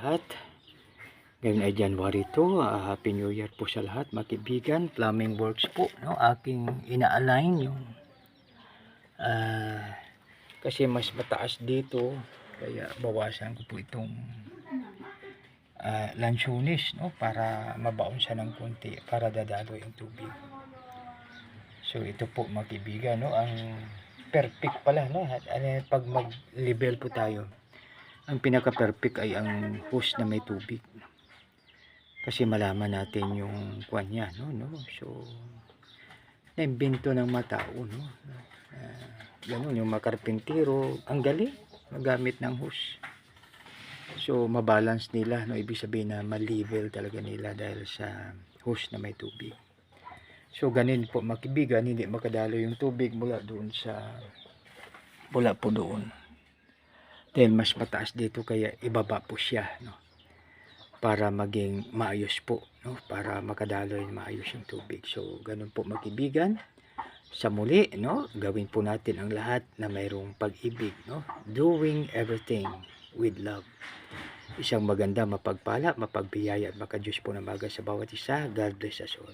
lahat. Ngayon ay January 2. Happy New Year po sa lahat, mga kaibigan. Plumbing works po, no? Aking ina-align yung kasi mas mataas dito, kaya bawasan ko po itong lansunis, no? Para mabaon siya ng konti, para dadalo yung tubig. So ito po, mga kaibigan, no? Ang perfect pala, no? Pag mag-level po tayo, ang pinaka-perfect ay ang hose na may tubig. Kasi malaman natin yung kuwan niya, no? So, naimbento ng matao, no? Ganun, yung mga karpintero, ang galing magamit ng hose. So, mabalance nila, no? Ibig sabihin na ma-level talaga nila dahil sa hose na may tubig. So, ganun po, mga kaibigan, hindi makadalo yung tubig mula po doon. Dahil mas mataas dito, kaya ibaba po siya, no? Para maging maayos po, no? Para makadaloy maayos yung tubig. So, ganun po, mga kaibigan. Sa muli, no? Gawin po natin ang lahat na mayroong pag-ibig, no? Doing everything with love. Isang maganda, mapagpala, mapagbiyaya at makadiyos po na maga sa bawat isa. God bless us all.